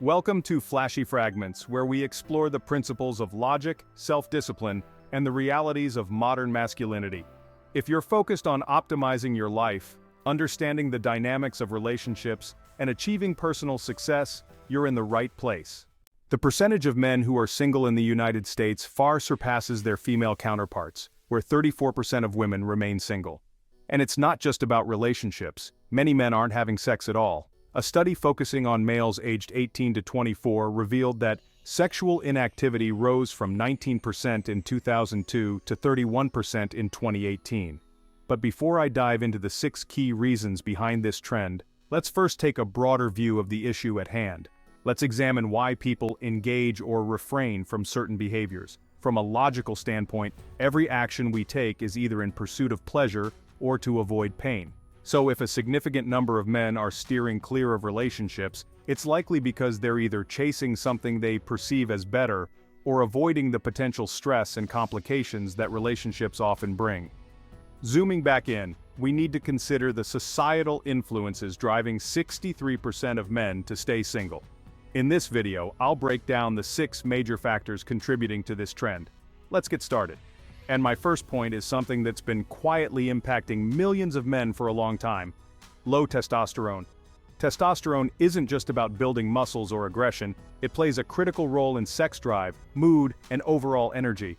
Welcome to Flashy Fragments, where we explore the principles of logic, self-discipline, and the realities of modern masculinity. If you're focused on optimizing your life, understanding the dynamics of relationships, and achieving personal success, you're in the right place. The percentage of men who are single in the United States far surpasses their female counterparts, where 34% of women remain single. And it's not just about relationships. Many men aren't having sex at all. A study focusing on males aged 18 to 24 revealed that sexual inactivity rose from 19% in 2002 to 31% in 2018. But before I dive into the 6 key reasons behind this trend, let's first take a broader view of the issue at hand. Let's examine why people engage or refrain from certain behaviors. From a logical standpoint, every action we take is either in pursuit of pleasure or to avoid pain. So if a significant number of men are steering clear of relationships, it's likely because they're either chasing something they perceive as better or avoiding the potential stress and complications that relationships often bring. Zooming back in, we need to consider the societal influences driving 63% of men to stay single. In this video, I'll break down the 6 major factors contributing to this trend. Let's get started. And my first point is something that's been quietly impacting millions of men for a long time: low testosterone. Testosterone isn't just about building muscles or aggression, it plays a critical role in sex drive, mood, and overall energy.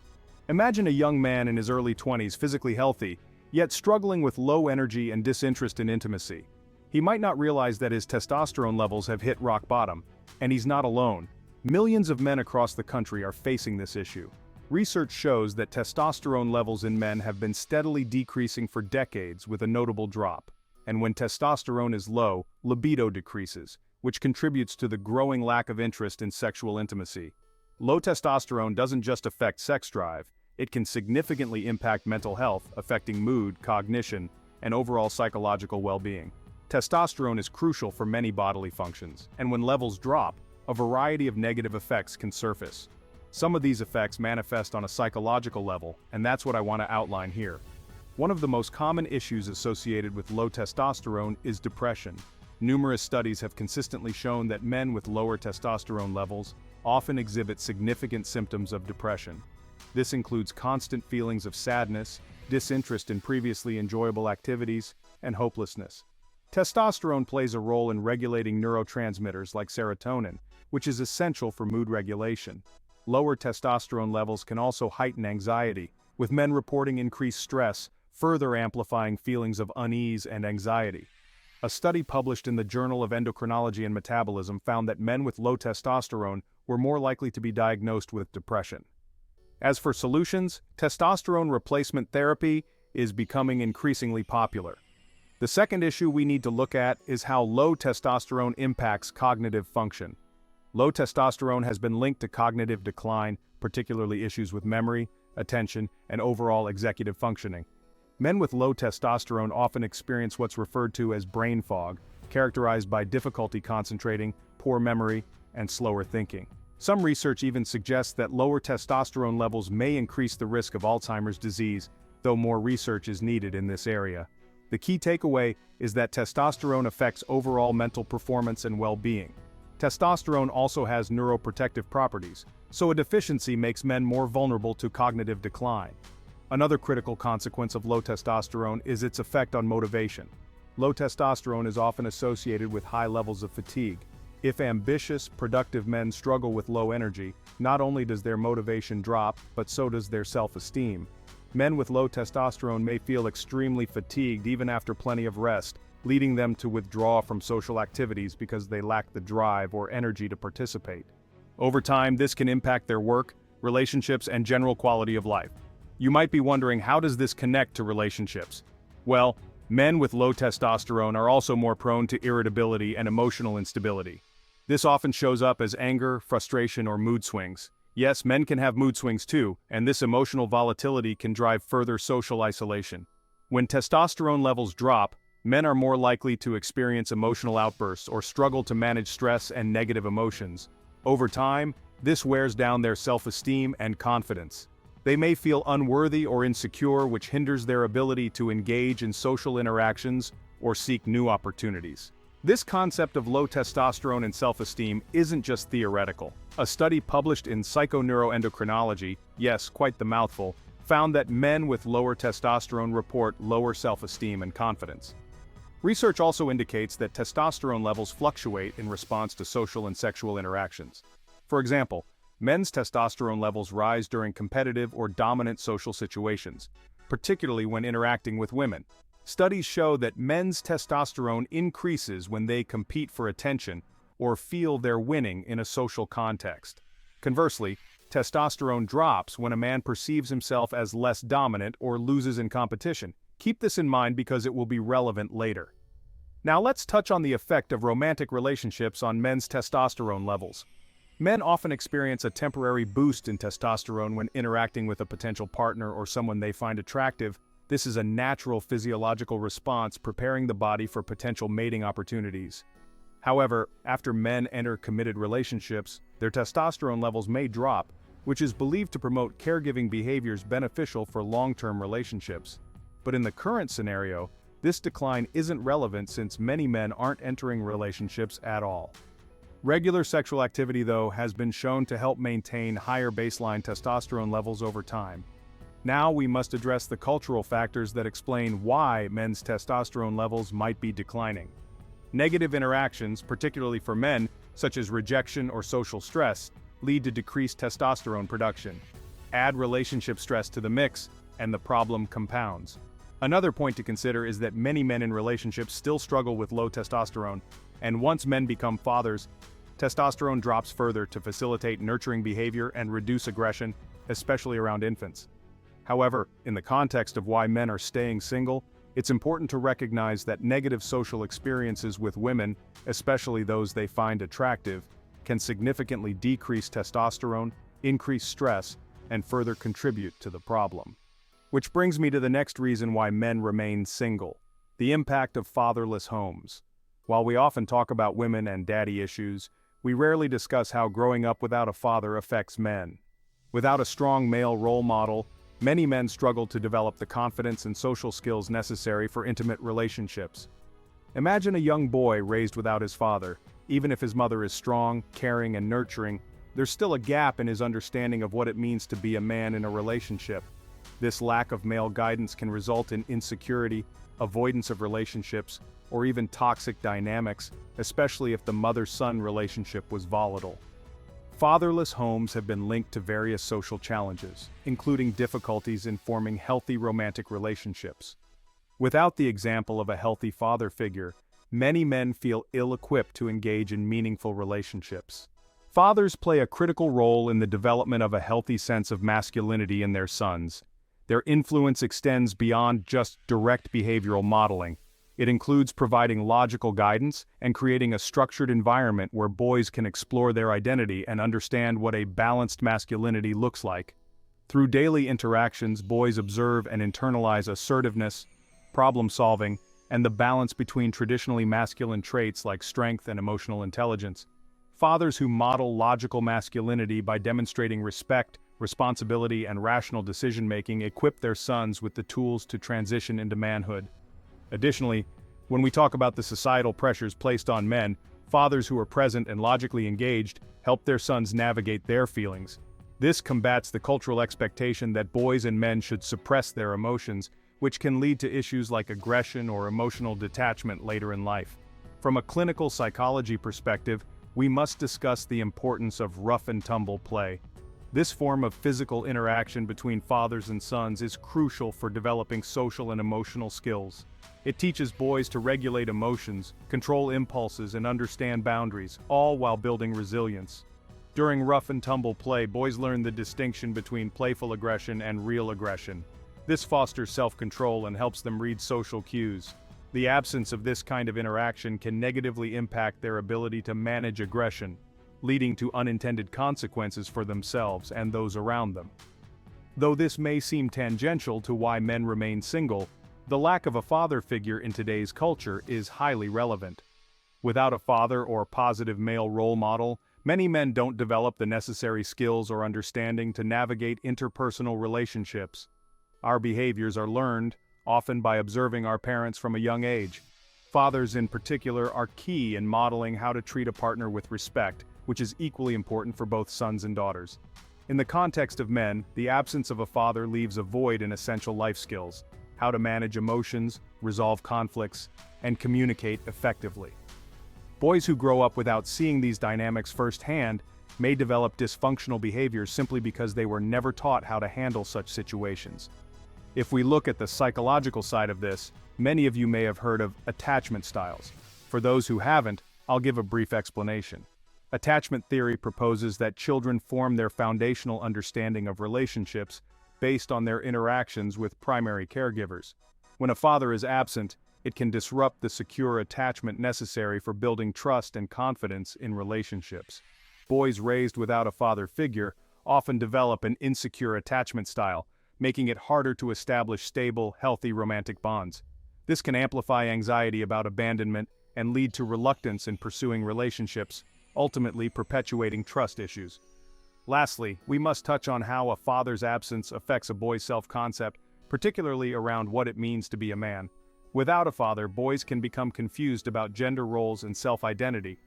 Imagine a young man in his early 20s physically healthy, yet struggling with low energy and disinterest in intimacy. He might not realize that his testosterone levels have hit rock bottom, and he's not alone. Millions of men across the country are facing this issue. Research shows that testosterone levels in men have been steadily decreasing for decades with a notable drop. And when testosterone is low, libido decreases, which contributes to the growing lack of interest in sexual intimacy. Low testosterone doesn't just affect sex drive, it can significantly impact mental health, affecting mood, cognition, and overall psychological well-being. Testosterone is crucial for many bodily functions, and when levels drop, a variety of negative effects can surface. Some of these effects manifest on a psychological level, and that's what I want to outline here. One of the most common issues associated with low testosterone is depression. Numerous studies have consistently shown that men with lower testosterone levels often exhibit significant symptoms of depression. This includes constant feelings of sadness, disinterest in previously enjoyable activities, and hopelessness. Testosterone plays a role in regulating neurotransmitters like serotonin, which is essential for mood regulation. Lower testosterone levels can also heighten anxiety, with men reporting increased stress, further amplifying feelings of unease and anxiety. A study published in the Journal of Endocrinology and Metabolism found that men with low testosterone were more likely to be diagnosed with depression. As for solutions, testosterone replacement therapy is becoming increasingly popular. The second issue we need to look at is how low testosterone impacts cognitive function. Low testosterone has been linked to cognitive decline, particularly issues with memory, attention, and overall executive functioning. Men with low testosterone often experience what's referred to as brain fog, characterized by difficulty concentrating, poor memory, and slower thinking. Some research even suggests that lower testosterone levels may increase the risk of Alzheimer's disease, though more research is needed in this area. The key takeaway is that testosterone affects overall mental performance and well-being. Testosterone also has neuroprotective properties, so a deficiency makes men more vulnerable to cognitive decline. Another critical consequence of low testosterone is its effect on motivation. Low testosterone is often associated with high levels of fatigue. If ambitious, productive men struggle with low energy, not only does their motivation drop, but so does their self-esteem. Men with low testosterone may feel extremely fatigued even after plenty of rest, leading them to withdraw from social activities because they lack the drive or energy to participate. Over time, this can impact their work, relationships, and general quality of life. You might be wondering, how does this connect to relationships? Well, men with low testosterone are also more prone to irritability and emotional instability. This often shows up as anger, frustration, or mood swings. Yes, men can have mood swings too, and this emotional volatility can drive further social isolation. When testosterone levels drop, men are more likely to experience emotional outbursts or struggle to manage stress and negative emotions. Over time, this wears down their self-esteem and confidence. They may feel unworthy or insecure, which hinders their ability to engage in social interactions or seek new opportunities. This concept of low testosterone and self-esteem isn't just theoretical. A study published in Psychoneuroendocrinology, yes, quite the mouthful, found that men with lower testosterone report lower self-esteem and confidence. Research also indicates that testosterone levels fluctuate in response to social and sexual interactions. For example, men's testosterone levels rise during competitive or dominant social situations, particularly when interacting with women. Studies show that men's testosterone increases when they compete for attention or feel they're winning in a social context. Conversely, testosterone drops when a man perceives himself as less dominant or loses in competition. Keep this in mind because it will be relevant later. Now let's touch on the effect of romantic relationships on men's testosterone levels. Men often experience a temporary boost in testosterone when interacting with a potential partner or someone they find attractive. This is a natural physiological response preparing the body for potential mating opportunities. However, after men enter committed relationships, their testosterone levels may drop, which is believed to promote caregiving behaviors beneficial for long-term relationships. But in the current scenario, this decline isn't relevant since many men aren't entering relationships at all. Regular sexual activity, though, has been shown to help maintain higher baseline testosterone levels over time. Now we must address the cultural factors that explain why men's testosterone levels might be declining. Negative interactions, particularly for men, such as rejection or social stress, lead to decreased testosterone production. Add relationship stress to the mix, and the problem compounds. Another point to consider is that many men in relationships still struggle with low testosterone, and once men become fathers, testosterone drops further to facilitate nurturing behavior and reduce aggression, especially around infants. However, in the context of why men are staying single, it's important to recognize that negative social experiences with women, especially those they find attractive, can significantly decrease testosterone, increase stress, and further contribute to the problem. Which brings me to the next reason why men remain single: the impact of fatherless homes. While we often talk about women and daddy issues, we rarely discuss how growing up without a father affects men. Without a strong male role model, many men struggle to develop the confidence and social skills necessary for intimate relationships. Imagine a young boy raised without his father. Even if his mother is strong, caring, and nurturing, there's still a gap in his understanding of what it means to be a man in a relationship. This lack of male guidance can result in insecurity, avoidance of relationships, or even toxic dynamics, especially if the mother-son relationship was volatile. Fatherless homes have been linked to various social challenges, including difficulties in forming healthy romantic relationships. Without the example of a healthy father figure, many men feel ill-equipped to engage in meaningful relationships. Fathers play a critical role in the development of a healthy sense of masculinity in their sons. Their influence extends beyond just direct behavioral modeling. It includes providing logical guidance and creating a structured environment where boys can explore their identity and understand what a balanced masculinity looks like. Through daily interactions, boys observe and internalize assertiveness, problem-solving, and the balance between traditionally masculine traits like strength and emotional intelligence. Fathers who model logical masculinity by demonstrating respect, responsibility, and rational decision-making equip their sons with the tools to transition into manhood. Additionally, when we talk about the societal pressures placed on men, fathers who are present and logically engaged help their sons navigate their feelings. This combats the cultural expectation that boys and men should suppress their emotions, which can lead to issues like aggression or emotional detachment later in life. From a clinical psychology perspective, we must discuss the importance of rough-and-tumble play. This form of physical interaction between fathers and sons is crucial for developing social and emotional skills. It teaches boys to regulate emotions, control impulses, and understand boundaries, all while building resilience. During rough-and-tumble play, boys learn the distinction between playful aggression and real aggression. This fosters self-control and helps them read social cues. The absence of this kind of interaction can negatively impact their ability to manage aggression, leading to unintended consequences for themselves and those around them. Though this may seem tangential to why men remain single, the lack of a father figure in today's culture is highly relevant. Without a father or positive male role model, many men don't develop the necessary skills or understanding to navigate interpersonal relationships. Our behaviors are learned, often by observing our parents from a young age. Fathers in particular are key in modeling how to treat a partner with respect, which is equally important for both sons and daughters. In the context of men, the absence of a father leaves a void in essential life skills: how to manage emotions, resolve conflicts, and communicate effectively. Boys who grow up without seeing these dynamics firsthand may develop dysfunctional behaviors simply because they were never taught how to handle such situations. If we look at the psychological side of this, many of you may have heard of attachment styles. For those who haven't, I'll give a brief explanation. Attachment theory proposes that children form their foundational understanding of relationships based on their interactions with primary caregivers. When a father is absent, it can disrupt the secure attachment necessary for building trust and confidence in relationships. Boys raised without a father figure often develop an insecure attachment style, making it harder to establish stable, healthy romantic bonds. This can amplify anxiety about abandonment and lead to reluctance in pursuing relationships, ultimately perpetuating trust issues. Lastly, we must touch on how a father's absence affects a boy's self-concept, particularly around what it means to be a man. Without a father, boys can become confused about gender roles and self-identity.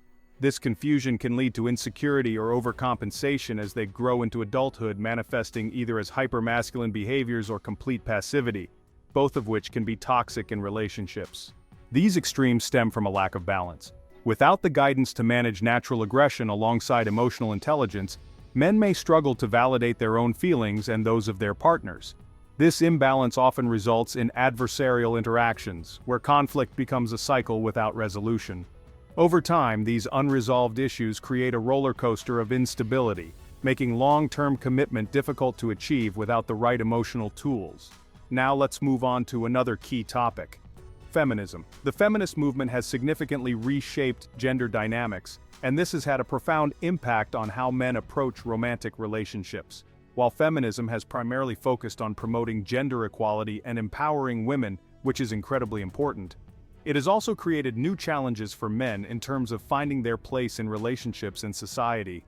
This confusion can lead to insecurity or overcompensation as they grow into adulthood, manifesting either as hypermasculine behaviors or complete passivity, both of which can be toxic in relationships. These extremes stem from a lack of balance. Without the guidance to manage natural aggression alongside emotional intelligence, men may struggle to validate their own feelings and those of their partners. This imbalance often results in adversarial interactions, where conflict becomes a cycle without resolution. Over time, these unresolved issues create a roller coaster of instability, making long-term commitment difficult to achieve without the right emotional tools. Now let's move on to another key topic: feminism. The feminist movement has significantly reshaped gender dynamics, and this has had a profound impact on how men approach romantic relationships. While feminism has primarily focused on promoting gender equality and empowering women, which is incredibly important, it has also created new challenges for men in terms of finding their place in relationships and society.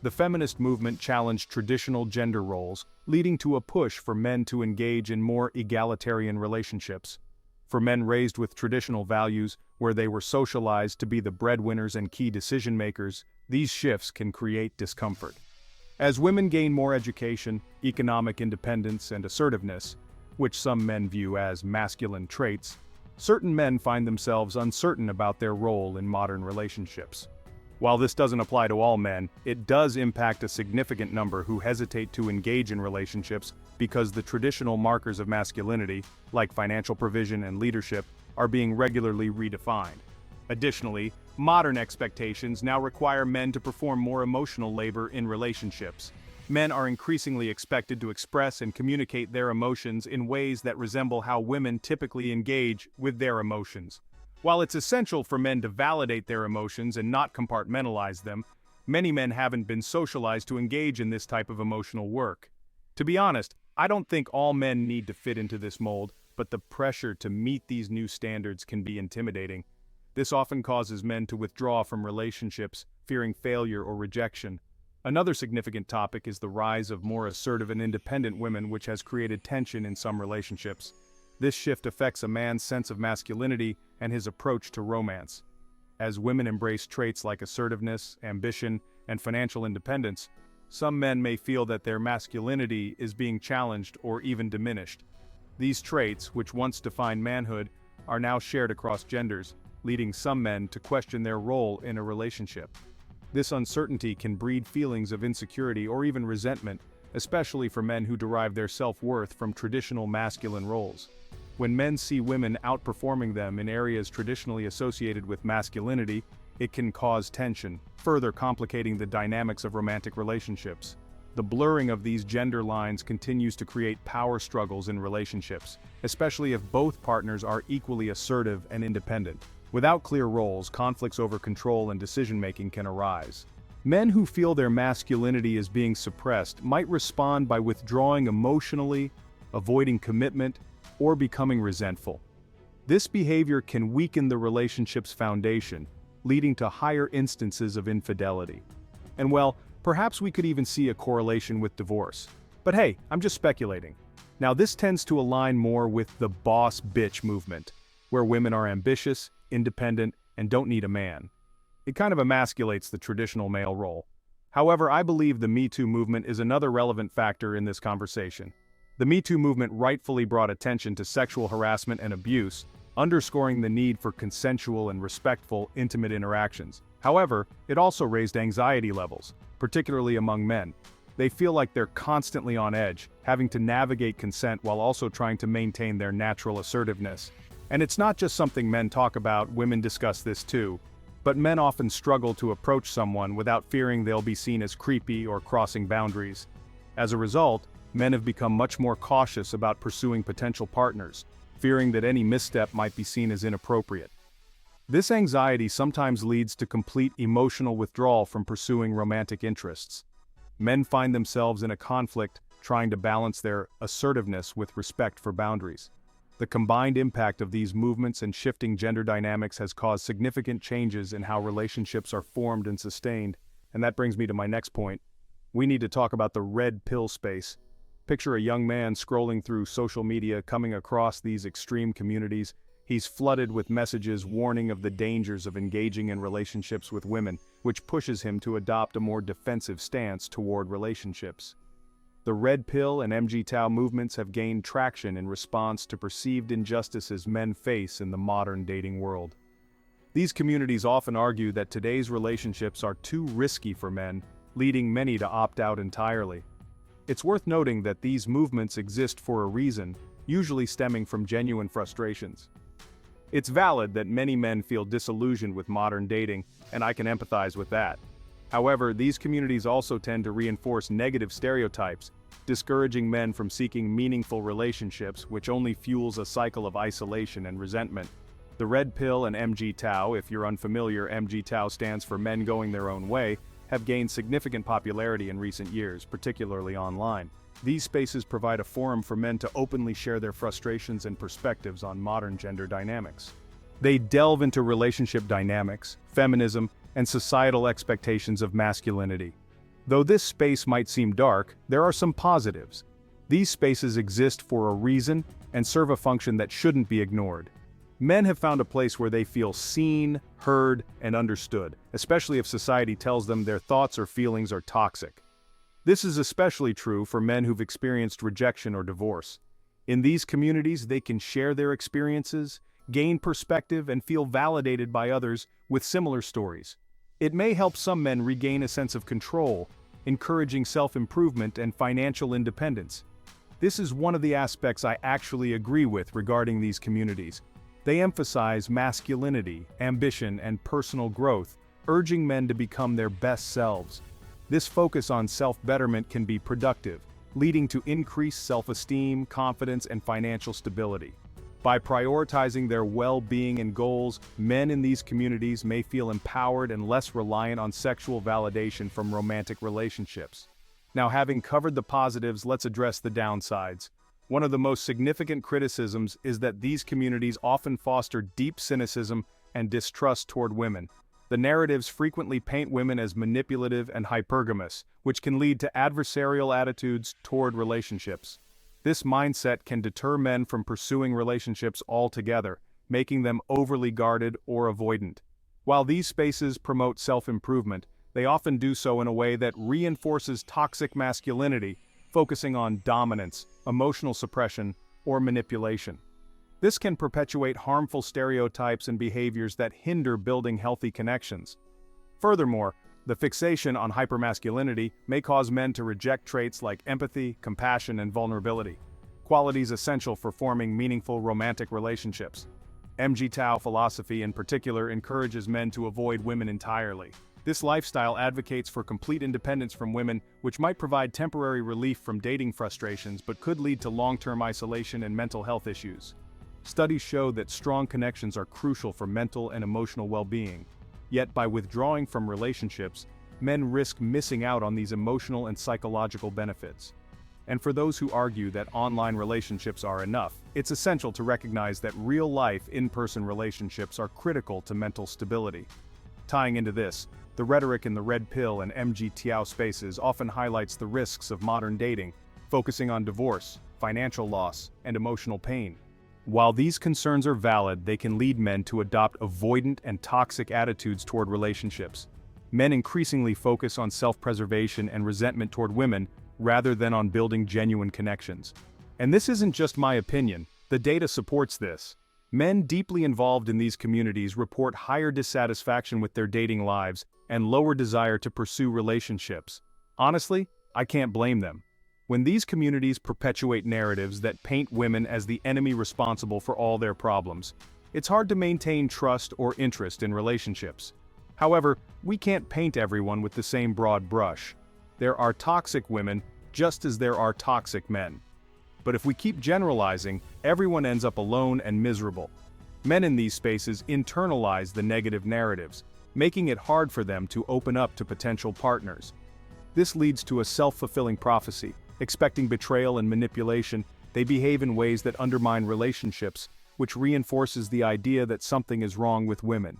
The feminist movement challenged traditional gender roles, leading to a push for men to engage in more egalitarian relationships. For men raised with traditional values, where they were socialized to be the breadwinners and key decision-makers, these shifts can create discomfort. As women gain more education, economic independence, and assertiveness, which some men view as masculine traits, certain men find themselves uncertain about their role in modern relationships. While this doesn't apply to all men, it does impact a significant number who hesitate to engage in relationships because the traditional markers of masculinity, like financial provision and leadership, are being regularly redefined. Additionally, modern expectations now require men to perform more emotional labor in relationships. Men are increasingly expected to express and communicate their emotions in ways that resemble how women typically engage with their emotions. While it's essential for men to validate their emotions and not compartmentalize them, many men haven't been socialized to engage in this type of emotional work. To be honest, I don't think all men need to fit into this mold, but the pressure to meet these new standards can be intimidating. This often causes men to withdraw from relationships, fearing failure or rejection. Another significant topic is the rise of more assertive and independent women, which has created tension in some relationships. This shift affects a man's sense of masculinity and his approach to romance. As women embrace traits like assertiveness, ambition, and financial independence, some men may feel that their masculinity is being challenged or even diminished. These traits, which once defined manhood, are now shared across genders, leading some men to question their role in a relationship. This uncertainty can breed feelings of insecurity or even resentment, especially for men who derive their self-worth from traditional masculine roles. When men see women outperforming them in areas traditionally associated with masculinity, it can cause tension, further complicating the dynamics of romantic relationships. The blurring of these gender lines continues to create power struggles in relationships, especially if both partners are equally assertive and independent. Without clear roles, conflicts over control and decision-making can arise. Men who feel their masculinity is being suppressed might respond by withdrawing emotionally, avoiding commitment, or becoming resentful. This behavior can weaken the relationship's foundation, leading to higher instances of infidelity. And well, perhaps we could even see a correlation with divorce. But hey, I'm just speculating. Now this tends to align more with the boss bitch movement, where women are ambitious, independent, and don't need a man. It kind of emasculates the traditional male role. However, I believe the Me Too movement is another relevant factor in this conversation. The Me Too movement rightfully brought attention to sexual harassment and abuse, underscoring the need for consensual and respectful, intimate interactions. However, it also raised anxiety levels, particularly among men. They feel like they're constantly on edge, having to navigate consent while also trying to maintain their natural assertiveness. And it's not just something men talk about, women discuss this too. But men often struggle to approach someone without fearing they'll be seen as creepy or crossing boundaries. As a result, men have become much more cautious about pursuing potential partners, fearing that any misstep might be seen as inappropriate. This anxiety sometimes leads to complete emotional withdrawal from pursuing romantic interests. Men find themselves in a conflict trying to balance their assertiveness with respect for boundaries. The combined impact of these movements and shifting gender dynamics has caused significant changes in how relationships are formed and sustained, and that brings me to my next point. We need to talk about the red pill space. Picture a young man scrolling through social media, coming across these extreme communities. He's flooded with messages warning of the dangers of engaging in relationships with women, which pushes him to adopt a more defensive stance toward relationships. The red pill and MGTOW movements have gained traction in response to perceived injustices men face in the modern dating world. These communities often argue that today's relationships are too risky for men, leading many to opt out entirely. It's worth noting that these movements exist for a reason, usually stemming from genuine frustrations. It's valid that many men feel disillusioned with modern dating, and I can empathize with that. However, these communities also tend to reinforce negative stereotypes, discouraging men from seeking meaningful relationships, which only fuels a cycle of isolation and resentment. The red pill and MGTOW, if you're unfamiliar, MGTOW stands for Men Going Their Own Way, have gained significant popularity in recent years, particularly online. These spaces provide a forum for men to openly share their frustrations and perspectives on modern gender dynamics. They delve into relationship dynamics, feminism, and societal expectations of masculinity. Though this space might seem dark, there are some positives. These spaces exist for a reason and serve a function that shouldn't be ignored. Men have found a place where they feel seen, heard, and understood, especially if society tells them their thoughts or feelings are toxic. This is especially true for men who've experienced rejection or divorce. In these communities, they can share their experiences, gain perspective, and feel validated by others with similar stories. It may help some men regain a sense of control, encouraging self-improvement and financial independence. This is one of the aspects I actually agree with regarding these communities. They emphasize masculinity, ambition, and personal growth, urging men to become their best selves. This focus on self-betterment can be productive, leading to increased self-esteem, confidence, and financial stability. By prioritizing their well-being and goals, men in these communities may feel empowered and less reliant on sexual validation from romantic relationships. Now, having covered the positives, let's address the downsides. One of the most significant criticisms is that these communities often foster deep cynicism and distrust toward women. The narratives frequently paint women as manipulative and hypergamous, which can lead to adversarial attitudes toward relationships. This mindset can deter men from pursuing relationships altogether, making them overly guarded or avoidant. While these spaces promote self-improvement, they often do so in a way that reinforces toxic masculinity, focusing on dominance, emotional suppression, or manipulation. This can perpetuate harmful stereotypes and behaviors that hinder building healthy connections. Furthermore, the fixation on hypermasculinity may cause men to reject traits like empathy, compassion, and vulnerability, qualities essential for forming meaningful romantic relationships. MGTOW philosophy in particular encourages men to avoid women entirely. This lifestyle advocates for complete independence from women, which might provide temporary relief from dating frustrations but could lead to long-term isolation and mental health issues. Studies show that strong connections are crucial for mental and emotional well-being. Yet by withdrawing from relationships, men risk missing out on these emotional and psychological benefits. And for those who argue that online relationships are enough, it's essential to recognize that real-life, in-person relationships are critical to mental stability. Tying into this, the rhetoric in the red pill and MGTOW spaces often highlights the risks of modern dating, focusing on divorce, financial loss, and emotional pain. While these concerns are valid, they can lead men to adopt avoidant and toxic attitudes toward relationships. Men increasingly focus on self-preservation and resentment toward women, rather than on building genuine connections. And this isn't just my opinion, the data supports this. Men deeply involved in these communities report higher dissatisfaction with their dating lives and lower desire to pursue relationships. Honestly, I can't blame them. When these communities perpetuate narratives that paint women as the enemy responsible for all their problems, it's hard to maintain trust or interest in relationships. However, we can't paint everyone with the same broad brush. There are toxic women, just as there are toxic men. But if we keep generalizing, everyone ends up alone and miserable. Men in these spaces internalize the negative narratives, making it hard for them to open up to potential partners. This leads to a self-fulfilling prophecy. Expecting betrayal and manipulation, they behave in ways that undermine relationships, which reinforces the idea that something is wrong with women.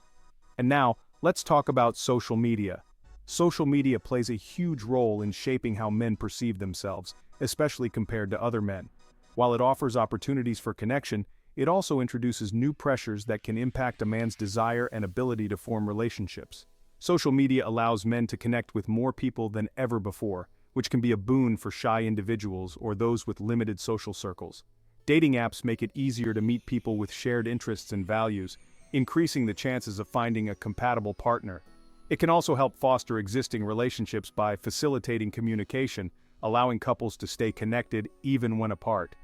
And now, let's talk about social media. Social media plays a huge role in shaping how men perceive themselves, especially compared to other men. While it offers opportunities for connection, it also introduces new pressures that can impact a man's desire and ability to form relationships. Social media allows men to connect with more people than ever before, which can be a boon for shy individuals or those with limited social circles. Dating apps make it easier to meet people with shared interests and values, increasing the chances of finding a compatible partner. It can also help foster existing relationships by facilitating communication, allowing couples to stay connected even when apart.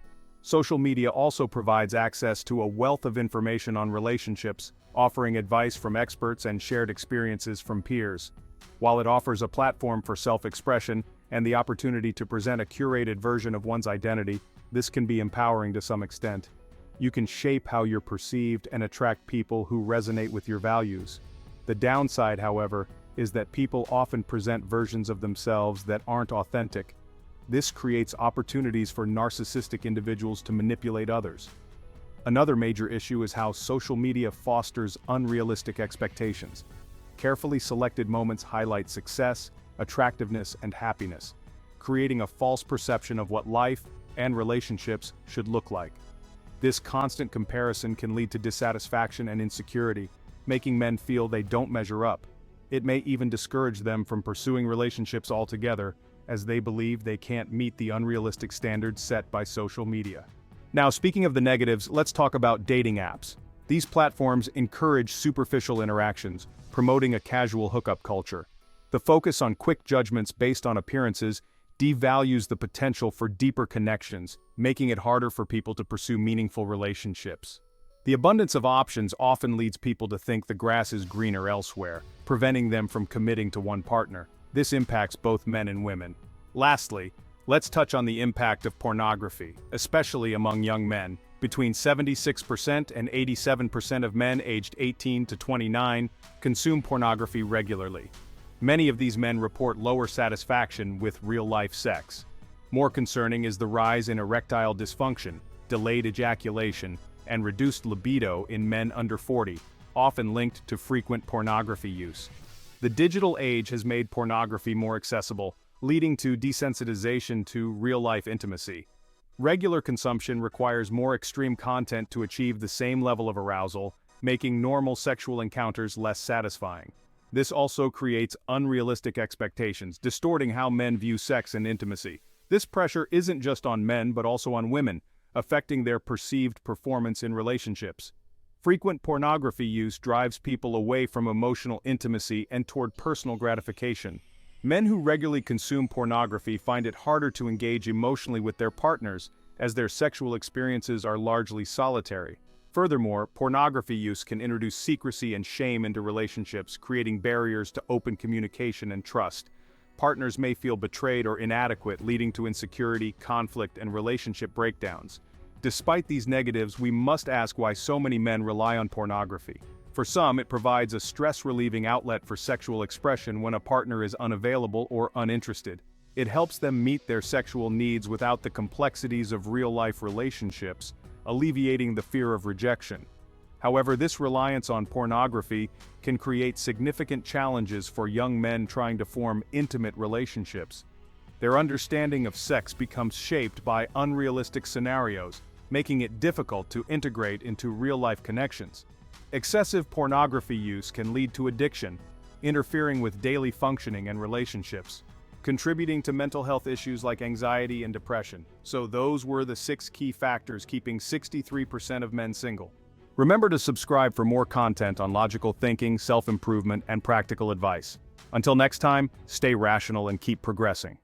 Social media also provides access to a wealth of information on relationships, offering advice from experts and shared experiences from peers. While it offers a platform for self-expression and the opportunity to present a curated version of one's identity, this can be empowering to some extent. You can shape how you're perceived and attract people who resonate with your values. The downside, however, is that people often present versions of themselves that aren't authentic. This creates opportunities for narcissistic individuals to manipulate others. Another major issue is how social media fosters unrealistic expectations. Carefully selected moments highlight success, attractiveness, and happiness, creating a false perception of what life and relationships should look like. This constant comparison can lead to dissatisfaction and insecurity, making men feel they don't measure up. It may even discourage them from pursuing relationships altogether, as they believe they can't meet the unrealistic standards set by social media. Now, speaking of the negatives, let's talk about dating apps. These platforms encourage superficial interactions, promoting a casual hookup culture. The focus on quick judgments based on appearances devalues the potential for deeper connections, making it harder for people to pursue meaningful relationships. The abundance of options often leads people to think the grass is greener elsewhere, preventing them from committing to one partner. This impacts both men and women. Lastly, let's touch on the impact of pornography, especially among young men. Between 76% and 87% of men aged 18 to 29 consume pornography regularly. Many of these men report lower satisfaction with real-life sex. More concerning is the rise in erectile dysfunction, delayed ejaculation, and reduced libido in men under 40, often linked to frequent pornography use. The digital age has made pornography more accessible, leading to desensitization to real-life intimacy. Regular consumption requires more extreme content to achieve the same level of arousal, making normal sexual encounters less satisfying. This also creates unrealistic expectations, distorting how men view sex and intimacy. This pressure isn't just on men but also on women, affecting their perceived performance in relationships. Frequent pornography use drives people away from emotional intimacy and toward personal gratification. Men who regularly consume pornography find it harder to engage emotionally with their partners, as their sexual experiences are largely solitary. Furthermore, pornography use can introduce secrecy and shame into relationships, creating barriers to open communication and trust. Partners may feel betrayed or inadequate, leading to insecurity, conflict, and relationship breakdowns. Despite these negatives, we must ask why so many men rely on pornography. For some, it provides a stress-relieving outlet for sexual expression when a partner is unavailable or uninterested. It helps them meet their sexual needs without the complexities of real-life relationships, alleviating the fear of rejection. However, this reliance on pornography can create significant challenges for young men trying to form intimate relationships. Their understanding of sex becomes shaped by unrealistic scenarios, making it difficult to integrate into real-life connections. Excessive pornography use can lead to addiction, interfering with daily functioning and relationships, contributing to mental health issues like anxiety and depression. So those were the 6 key factors keeping 63% of men single. Remember to subscribe for more content on logical thinking, self-improvement, and practical advice. Until next time, stay rational and keep progressing.